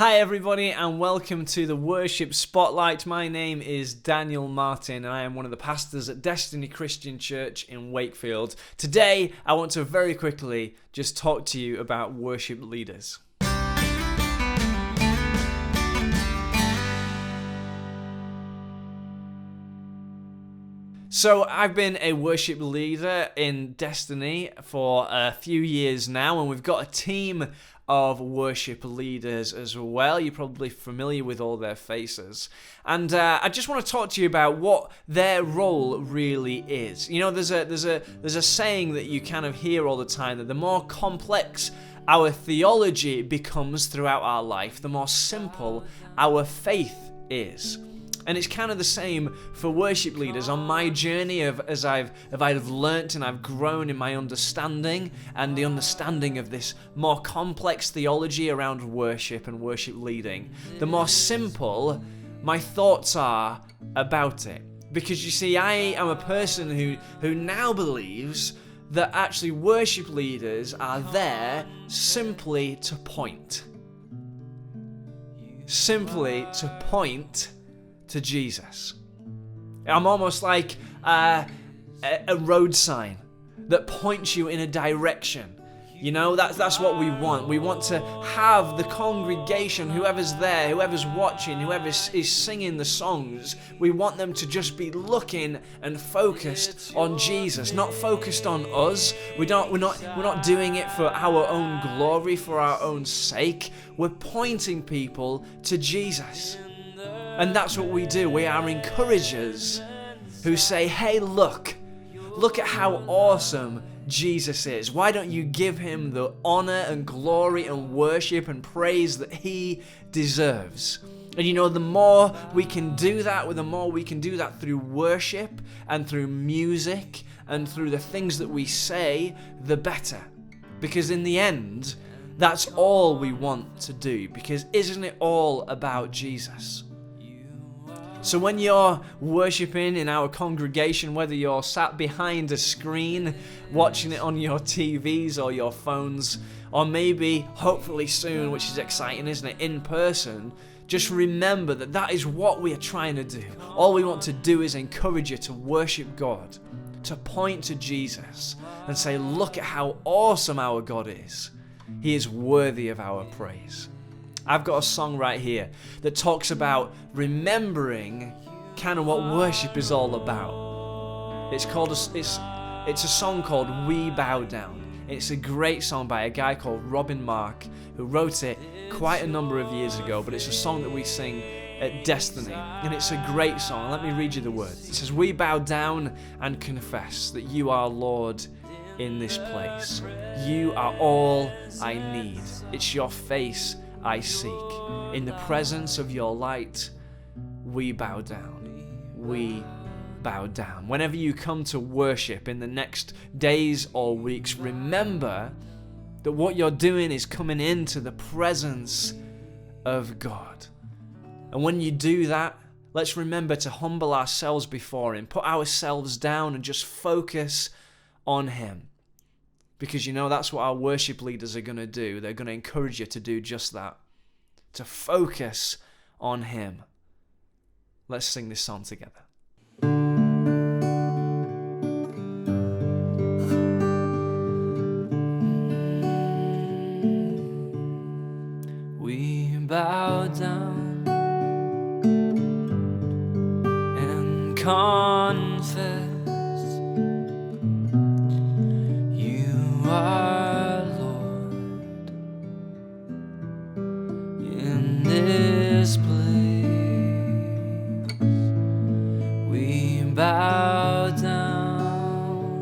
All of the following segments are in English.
Hi everybody and welcome to the Worship Spotlight. My name is Daniel Martin and I am one of the pastors at Destiny Christian Church in Wakefield. Today I want to very quickly just talk to you about worship leaders. So I've been a worship leader in Destiny for a few years now, and we've got a team of worship leaders as well. You're probably familiar with all their faces. And I just want to talk to you about what their role really is. You know, there's a saying that you kind of hear all the time, that the more complex our theology becomes throughout our life, the more simple our faith is. And it's kind of the same for worship leaders. On my journey as I've learnt and I've grown in my understanding and the understanding of this more complex theology around worship and worship leading, the more simple my thoughts are about it. Because you see, I am a person who now believes that actually worship leaders are there simply to point. Simply to point to Jesus. I'm almost like a road sign that points you in a direction. You know, that's what we want. We want to have the congregation, whoever's there, whoever's watching, whoever is singing the songs, we want them to just be looking and focused on Jesus, not focused on us. We're not doing it for our own glory, for our own sake. We're pointing people to Jesus. And that's what we do. We are encouragers who say, hey, look at how awesome Jesus is. Why don't you give him the honor and glory and worship and praise that he deserves? And you know, the more we can do that, through worship and through music and through the things that we say, the better. Because in the end, that's all we want to do. Because isn't it all about Jesus? So when you're worshipping in our congregation, whether you're sat behind a screen, watching it on your TVs or your phones, or maybe, hopefully soon, which is exciting, isn't it, in person, just remember that is what we are trying to do. All we want to do is encourage you to worship God, to point to Jesus, and say, look at how awesome our God is. He is worthy of our praise. I've got a song right here that talks about remembering kind of what worship is all about. It's a song called We Bow Down. It's a great song by a guy called Robin Mark, who wrote it quite a number of years ago, but it's a song that we sing at Destiny, and it's a great song. Let me read you the words. It says, we bow down and confess that you are Lord in this place. You are all I need. It's your face I seek. In the presence of your light, we bow down. We bow down. Whenever you come to worship in the next days or weeks, remember that what you're doing is coming into the presence of God. And when you do that, let's remember to humble ourselves before him, put ourselves down and just focus on him. Because you know that's what our worship leaders are going to do. They're going to encourage you to do just that. To focus on him. Let's sing this song together. We bow down and confess you are Lord in this place. We bow down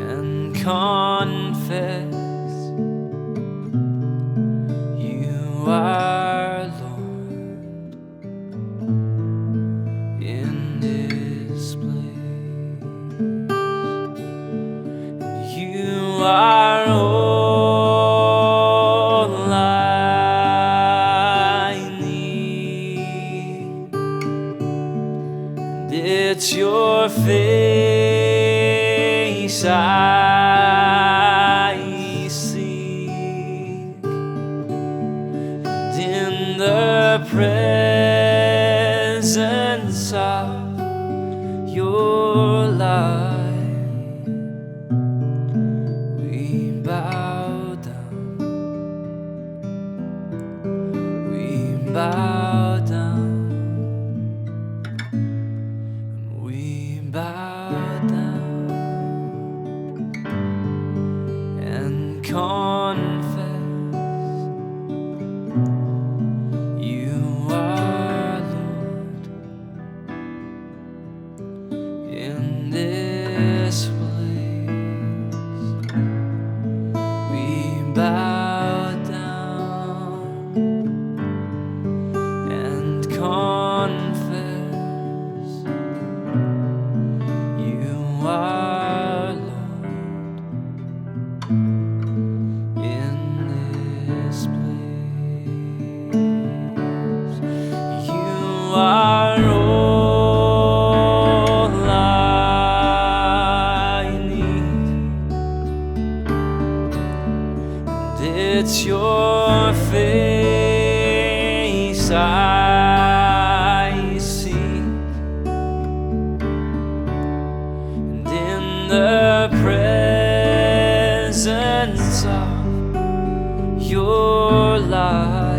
and confess you are Lord in this in the presence of your light, we bow down, we bow down, we bow down and confess you are Lord in this place. We bow down and confess you are Lord in this place. You are all I need, and it's your face I seek, and in the presence of your light,